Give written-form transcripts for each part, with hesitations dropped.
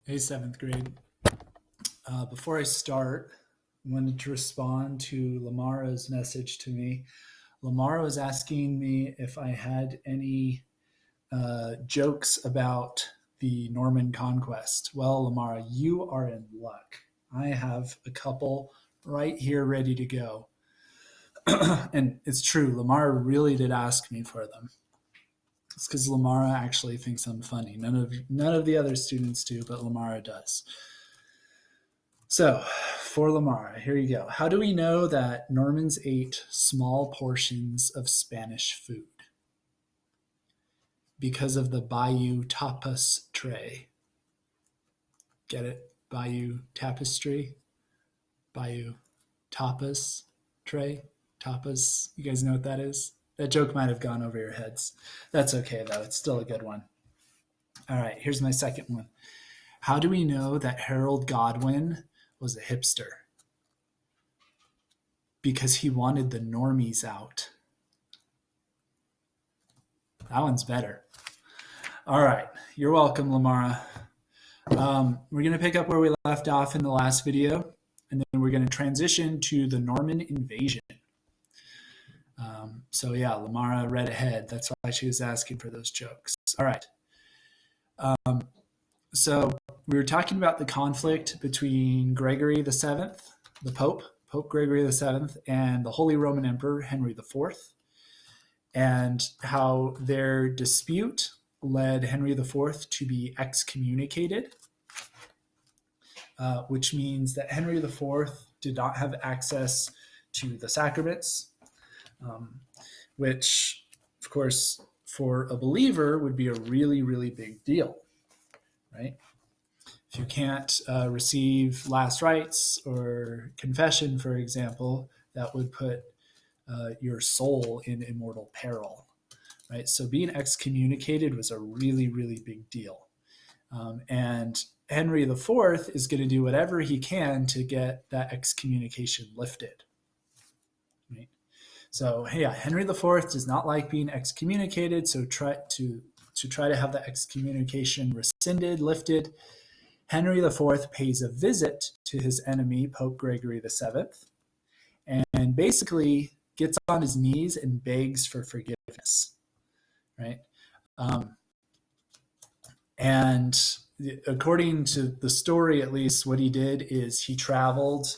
Hey, seventh grade. Before I start, I wanted to respond to Lamara's message to me. Lamara was asking me if I had any jokes about the Norman conquest. Well, Lamara, you are in luck. I have a couple right here ready to go. And it's true, Lamara really did ask me for them. It's because Lamara actually thinks I'm funny. None of the other students do, but Lamara does. So, for Lamara, here you go. How do we know that Normans ate small portions of Spanish food? Because of the Bayou tapas tray. Get it? Bayou tapestry? Bayou tapas tray? Tapas. You guys know what that is? That joke might have gone over your heads. That's okay, though. It's still a good one. All right, here's my second one. How do we know that Harold Godwin was a hipster? Because he wanted the normies out. That one's better. All right. You're welcome, Lamara. We're going to pick up where we left off in the last video, and then we're going to transition to the Norman invasion. Lamara read ahead. That's why she was asking for those jokes. All right. So we were talking about the conflict between Gregory VII, the Pope Gregory VII, and the Holy Roman Emperor Henry IV, and how their dispute led Henry IV to be excommunicated, which means that Henry IV did not have access to the sacraments, which, of course, for a believer would be a really, really big deal, right? If you can't receive last rites or confession, for example, that would put your soul in immortal peril, right? So being excommunicated was a really, really big deal. And Henry IV is going to do whatever he can to get that excommunication lifted, right? So, yeah, Henry IV does not like being excommunicated, so try to have that excommunication rescinded, lifted. Henry IV pays a visit to his enemy, Pope Gregory VII, and basically gets on his knees and begs for forgiveness, right? And according to the story, at least, what he did is he traveled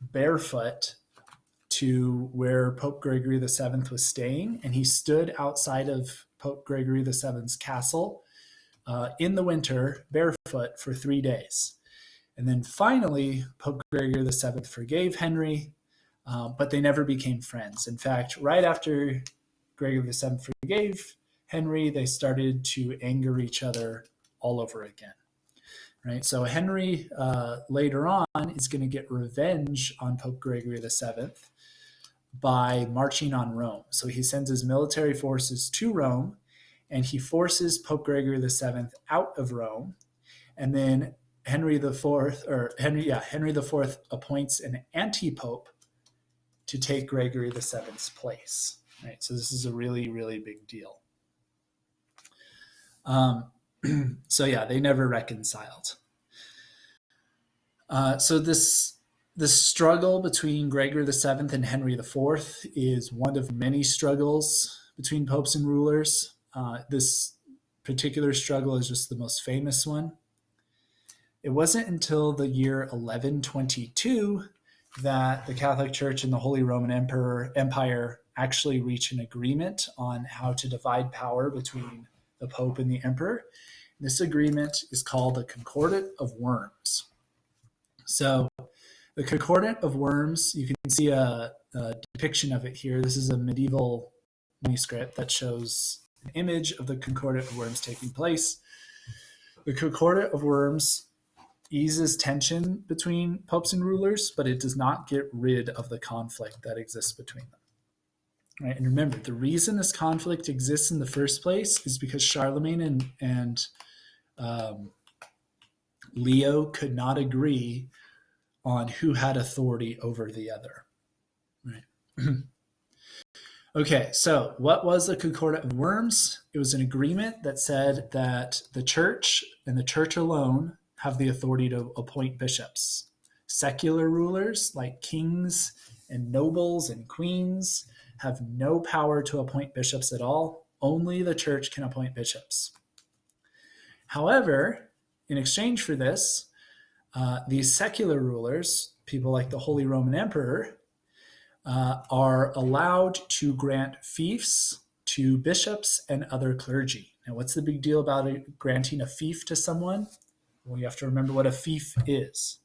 barefoot to where Pope Gregory VII was staying, and he stood outside of Pope Gregory VII's castle in the winter, barefoot, for 3 days. And then finally, Pope Gregory VII forgave Henry, but they never became friends. In fact, right after Gregory VII forgave Henry, they started to anger each other all over again. Right? So Henry later on is going to get revenge on Pope Gregory VII by marching on Rome. So he sends his military forces to Rome, and he forces Pope Gregory VII out of Rome. And then Henry IV appoints an anti-pope to take Gregory VII's place. Right? So this is a really, really big deal. They never reconciled. So this struggle between Gregory VII and Henry IV is one of many struggles between popes and rulers. This particular struggle is just the most famous one. It wasn't until the year 1122 that the Catholic Church and the Holy Roman Empire actually reach an agreement on how to divide power between the Pope and the Emperor. This agreement is called the Concordat of Worms. So the Concordat of Worms, you can see a depiction of it here. This is a medieval manuscript that shows an image of the Concordat of Worms taking place. The Concordat of Worms eases tension between popes and rulers, but it does not get rid of the conflict that exists between them. Right? And remember, the reason this conflict exists in the first place is because Charlemagne and Leo could not agree on who had authority over the other. Right? Okay, so what was the Concordat of Worms? It was an agreement that said that the church and the church alone have the authority to appoint bishops. Secular rulers like kings and nobles and queens have no power to appoint bishops at all. Only the church can appoint bishops. However, in exchange for this, these secular rulers, people like the Holy Roman Emperor, are allowed to grant fiefs to bishops and other clergy. Now, what's the big deal about granting a fief to someone? Well, you have to remember what a fief is.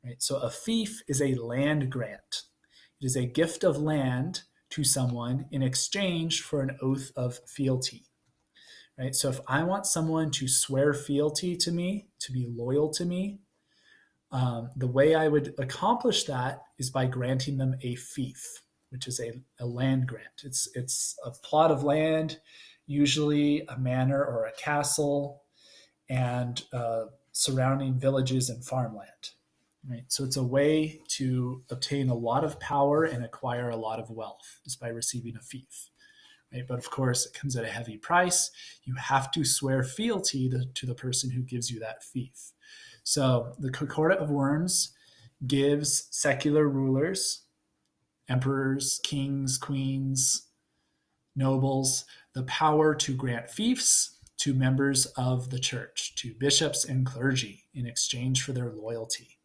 Right? So a fief is a land grant. It is a gift of land to someone in exchange for an oath of fealty. Right? So if I want someone to swear fealty to me, to be loyal to me, the way I would accomplish that is by granting them a fief, which is a land grant. It's a plot of land, usually a manor or a castle, and surrounding villages and farmland. Right? So it's a way to obtain a lot of power and acquire a lot of wealth is by receiving a fief. Right? But of course, it comes at a heavy price. You have to swear fealty to the person who gives you that fief. So the Concordat of Worms gives secular rulers, emperors, kings, queens, nobles, the power to grant fiefs to members of the church, to bishops and clergy in exchange for their loyalty.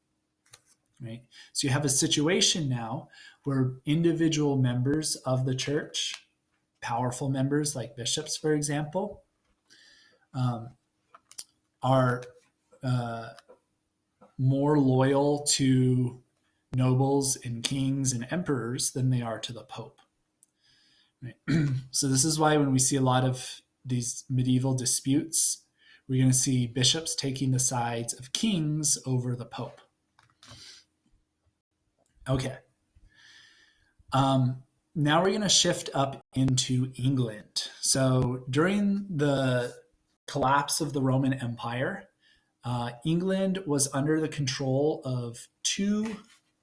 Right? So you have a situation now where individual members of the church, powerful members like bishops, for example, are more loyal to nobles and kings and emperors than they are to the Pope. Right? So this is why when we see a lot of these medieval disputes, we're going to see bishops taking the sides of kings over the Pope. Okay. Now we're going to shift up into England. So during the collapse of the Roman Empire, England was under the control of two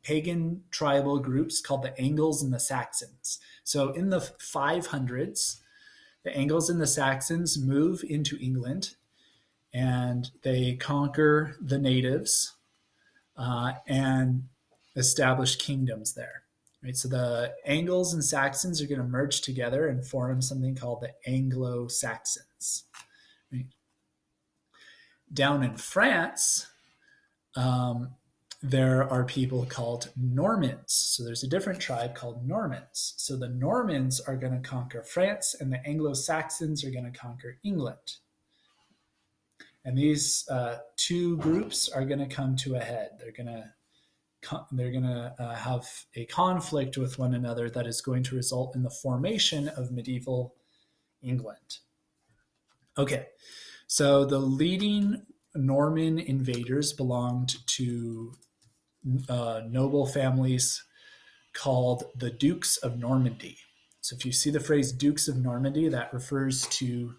pagan tribal groups called the Angles and the Saxons. So in the 500s, the Angles and the Saxons move into England and they conquer the natives and establish kingdoms there. Right? So the Angles and Saxons are going to merge together and form something called the Anglo-Saxons. Right? Down in France, there are people called Normans. So there's a different tribe called Normans. So the Normans are going to conquer France, and the Anglo-Saxons are going to conquer England. And these two groups are going to come to a head. They're going to have a conflict with one another that is going to result in the formation of medieval England. Okay. So the leading Norman invaders belonged to noble families called the Dukes of Normandy. So if you see the phrase Dukes of Normandy, that refers to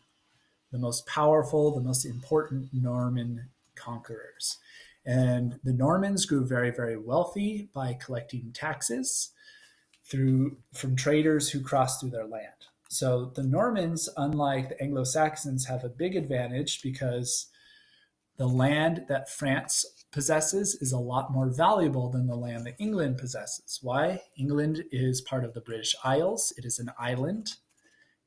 the most powerful, the most important Norman conquerors. And the Normans grew very, very wealthy by collecting taxes from traders who crossed through their land. So the Normans, unlike the Anglo-Saxons, have a big advantage because the land that France possesses is a lot more valuable than the land that England possesses. Why? England is part of the British Isles. It is an island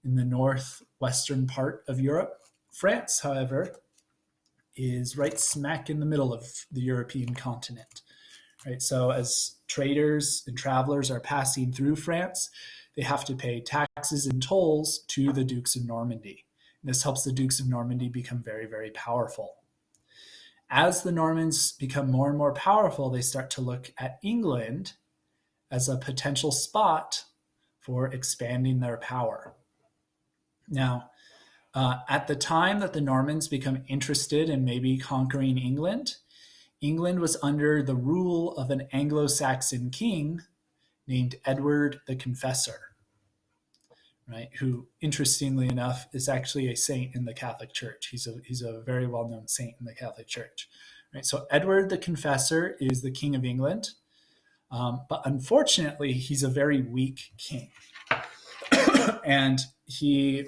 in the northwestern part of Europe. France, however, is right smack in the middle of the European continent. Right? So as traders and travelers are passing through France, they have to pay taxes and tolls to the Dukes of Normandy. And this helps the Dukes of Normandy become very, very powerful. As the Normans become more and more powerful, they start to look at England as a potential spot for expanding their power. Now, at the time that the Normans become interested in maybe conquering England, England was under the rule of an Anglo-Saxon king named Edward the Confessor, right? Who, interestingly enough, is actually a saint in the Catholic Church. He's a very well-known saint in the Catholic Church, right? So Edward the Confessor is the king of England, but unfortunately, he's a very weak king, and he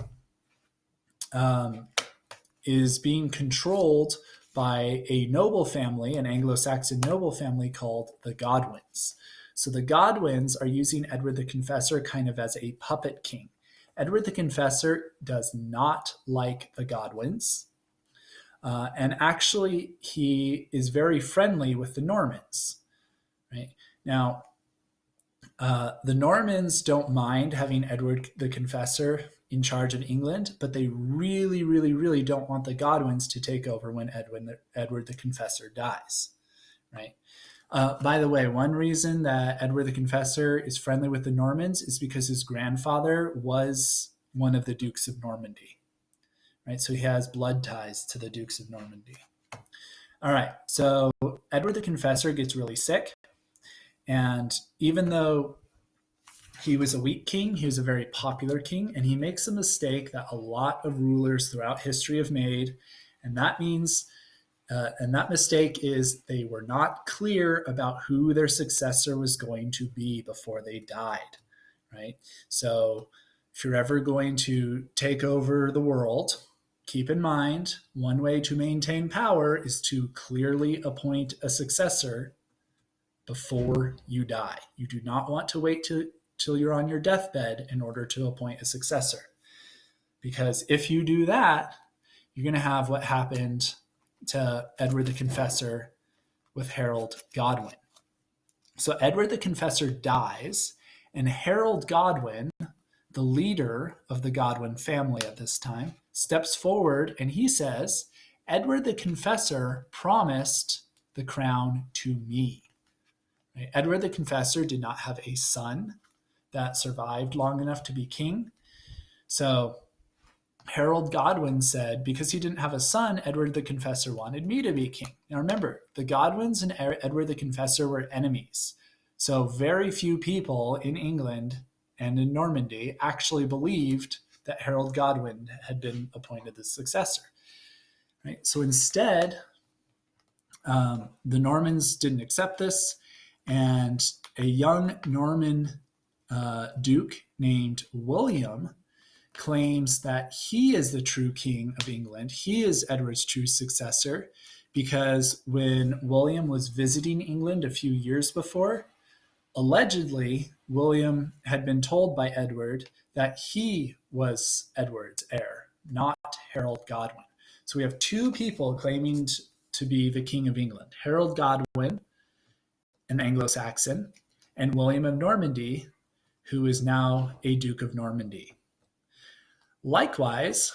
is being controlled by a noble family, an Anglo-Saxon noble family called the Godwins. So the Godwins are using Edward the Confessor kind of as a puppet king. Edward the Confessor does not like the Godwins. And actually, he is very friendly with the Normans. Right? Now, the Normans don't mind having Edward the Confessor in charge of England, but they really, really, really don't want the Godwins to take over when Edward the Confessor dies. Right? By the way, one reason that Edward the Confessor is friendly with the Normans is because his grandfather was one of the Dukes of Normandy. Right? So he has blood ties to the Dukes of Normandy. All right, so Edward the Confessor gets really sick, and even though he was a weak king, he was a very popular king, and he makes a mistake that a lot of rulers throughout history have made, and that mistake is they were not clear about who their successor was going to be before they died, right? So if you're ever going to take over the world, keep in mind, one way to maintain power is to clearly appoint a successor before you die. You do not want to wait till you're on your deathbed in order to appoint a successor. Because if you do that, you're going to have what happened to Edward the Confessor with Harold Godwin. So Edward the Confessor dies, and Harold Godwin, the leader of the Godwin family at this time, steps forward and he says, Edward the Confessor promised the crown to me. Right? Edward the Confessor did not have a son that survived long enough to be king. So Harold Godwin said, because he didn't have a son, Edward the Confessor wanted me to be king. Now remember, the Godwins and Edward the Confessor were enemies. So very few people in England and in Normandy actually believed that Harold Godwin had been appointed the successor. Right? So instead, the Normans didn't accept this, and a young Norman duke named William claims that he is the true king of England. He is Edward's true successor, because when William was visiting England a few years before, allegedly, William had been told by Edward that he was Edward's heir, not Harold Godwin. So we have two people claiming to be the King of England: Harold Godwin, an Anglo-Saxon, and William of Normandy, who is now a Duke of Normandy. Likewise,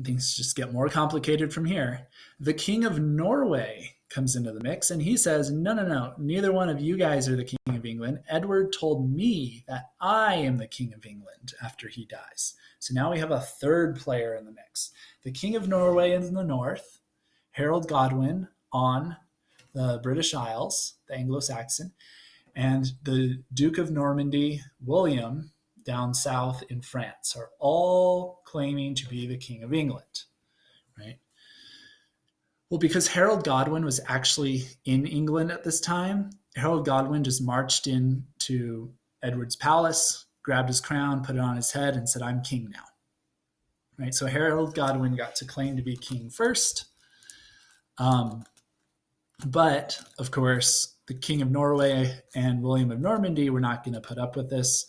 things just get more complicated from here. The King of Norway comes into the mix, and he says, no, neither one of you guys are the King of England. Edward told me that I am the King of England after he dies. So now we have a third player in the mix. The King of Norway in the north, Harold Godwin on the British Isles, the Anglo-Saxon, and the Duke of Normandy, William, down south in France, are all claiming to be the King of England, right? Well, because Harold Godwin was actually in England at this time, Harold Godwin just marched into Edward's palace, grabbed his crown, put it on his head, and said, I'm king now. Right? So Harold Godwin got to claim to be king first. But, of course, the King of Norway and William of Normandy were not going to put up with this.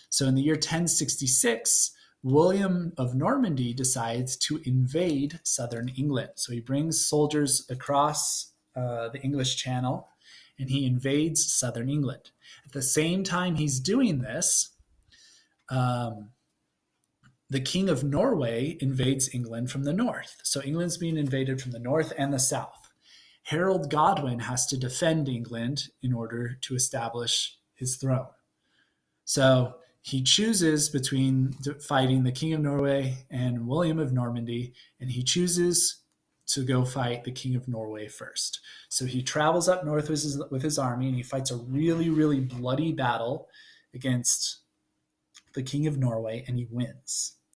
So in the year 1066, William of Normandy decides to invade southern England. So he brings soldiers across the English Channel, and he invades southern England. At the same time he's doing this, the King of Norway invades England from the north. So England's being invaded from the north and the south. Harold Godwin has to defend England in order to establish his throne. So he chooses between fighting the King of Norway and William of Normandy, and he chooses to go fight the King of Norway first. So he travels up north with his army, and he fights a really, really bloody battle against the King of Norway, and he wins.